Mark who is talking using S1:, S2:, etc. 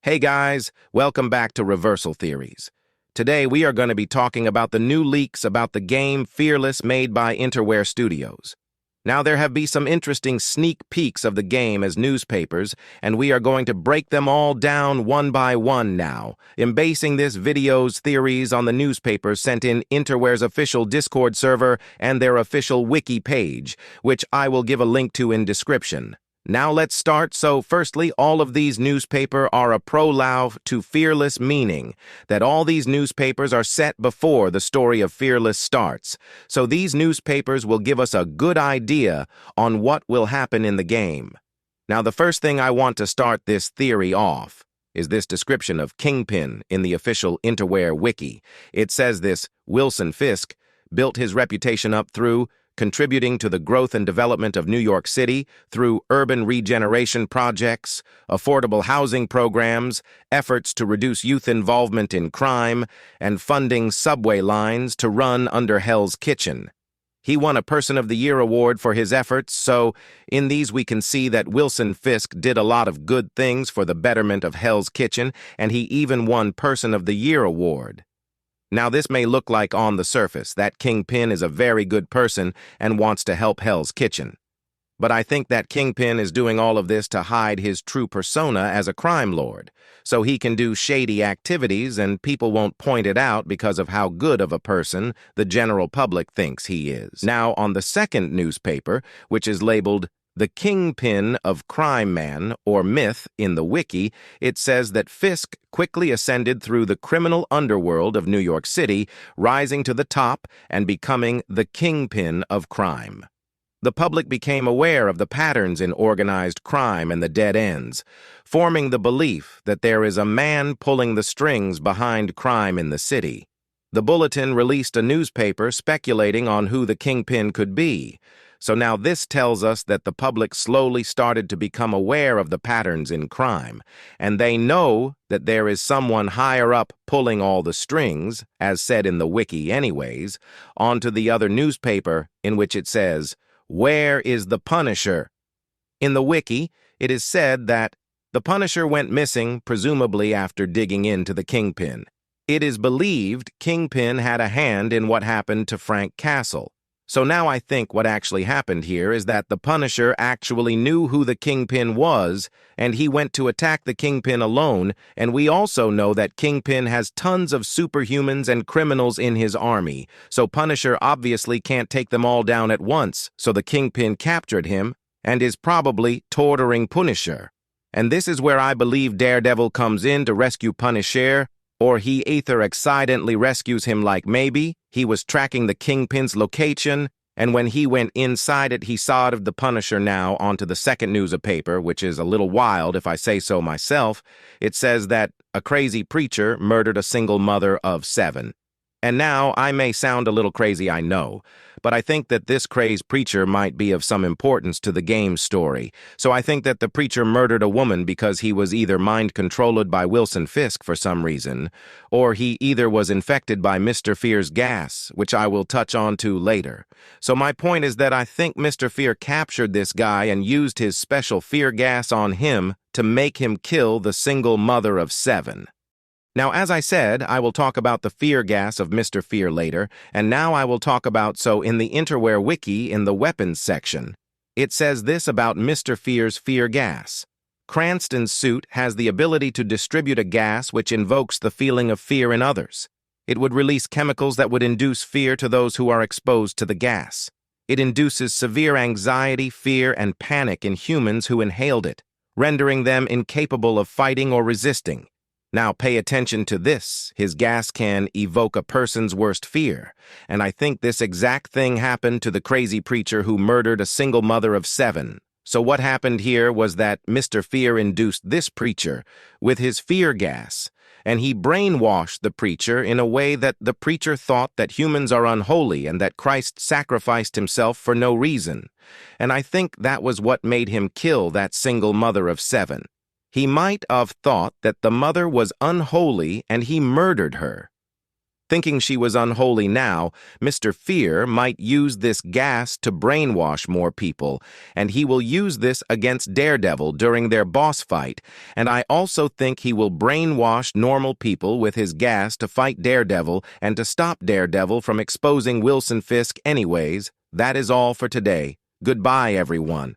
S1: Hey guys, welcome back to Reversal Theories. Today we are going to be talking about the new leaks about the game Fearless made by Interware Studios. Now there have been some interesting sneak peeks of the game as newspapers, and we are going to break them all down one by one now, basing this video's theories on the newspapers sent in Interware's official Discord server and their official wiki page, which I will give a link to in description. Now let's start. So firstly, all of these newspapers are a prologue to Fearless, meaning that all these newspapers are set before the story of Fearless starts. So these newspapers will give us a good idea on what will happen in the game. Now the first thing I want to start this theory off is this description of Kingpin in the official Interware wiki. It says this: Wilson Fisk built his reputation up through contributing to the growth and development of New York City through urban regeneration projects, affordable housing programs, efforts to reduce youth involvement in crime, and funding subway lines to run under Hell's Kitchen. He won a Person of the Year award for his efforts, so in these we can see that Wilson Fisk did a lot of good things for the betterment of Hell's Kitchen, and he even won Person of the Year award. Now, this may look like on the surface that Kingpin is a very good person and wants to help Hell's Kitchen. But I think that Kingpin is doing all of this to hide his true persona as a crime lord, so he can do shady activities and people won't point it out because of how good of a person the general public thinks he is. Now, on the second newspaper, which is labeled The Kingpin of Crime Man, or Myth, in the wiki, it says that Fisk quickly ascended through the criminal underworld of New York City, rising to the top and becoming the Kingpin of crime. The public became aware of the patterns in organized crime and the dead ends, forming the belief that there is a man pulling the strings behind crime in the city. The Bulletin released a newspaper speculating on who the Kingpin could be. So now this tells us that the public slowly started to become aware of the patterns in crime, and they know that there is someone higher up pulling all the strings, as said in the wiki anyways, onto the other newspaper in which it says, "Where is the Punisher?" In the wiki, it is said that the Punisher went missing, presumably after digging into the Kingpin. It is believed Kingpin had a hand in what happened to Frank Castle. So now I think what actually happened here is that the Punisher actually knew who the Kingpin was, and he went to attack the Kingpin alone, and we also know that Kingpin has tons of superhumans and criminals in his army, so Punisher obviously can't take them all down at once, so the Kingpin captured him and is probably torturing Punisher. And this is where I believe Daredevil comes in to rescue Punisher, or he either accidentally rescues him, like maybe he was tracking the Kingpin's location, and when he went inside it, he saw the Punisher. Now onto the second newspaper, which is a little wild if I say so myself. It says that a crazy preacher murdered a single mother of 7. And now I may sound a little crazy, I know, but I think that this crazed preacher might be of some importance to the game's story. So I think that the preacher murdered a woman because he was either mind-controlled by Wilson Fisk for some reason, or he either was infected by Mr. Fear's gas, which I will touch on to later. So my point is that I think Mr. Fear captured this guy and used his special fear gas on him to make him kill the single mother of 7. Now, as I said, I will talk about the fear gas of Mr. Fear later, and now I will talk about, so in the Interware wiki in the weapons section, it says this about Mr. Fear's fear gas. Cranston's suit has the ability to distribute a gas which invokes the feeling of fear in others. It would release chemicals that would induce fear to those who are exposed to the gas. It induces severe anxiety, fear, and panic in humans who inhaled it, rendering them incapable of fighting or resisting. Now pay attention to this. His gas can evoke a person's worst fear, and I think this exact thing happened to the crazy preacher who murdered a single mother of 7. So what happened here was that Mr. Fear induced this preacher with his fear gas, and he brainwashed the preacher in a way that the preacher thought that humans are unholy and that Christ sacrificed himself for no reason. And I think that was what made him kill that single mother of 7. He might have thought that the mother was unholy and he murdered her. Thinking she was unholy now, Mr. Fear might use this gas to brainwash more people, and he will use this against Daredevil during their boss fight, and I also think he will brainwash normal people with his gas to fight Daredevil and to stop Daredevil from exposing Wilson Fisk anyways. That is all for today. Goodbye, everyone.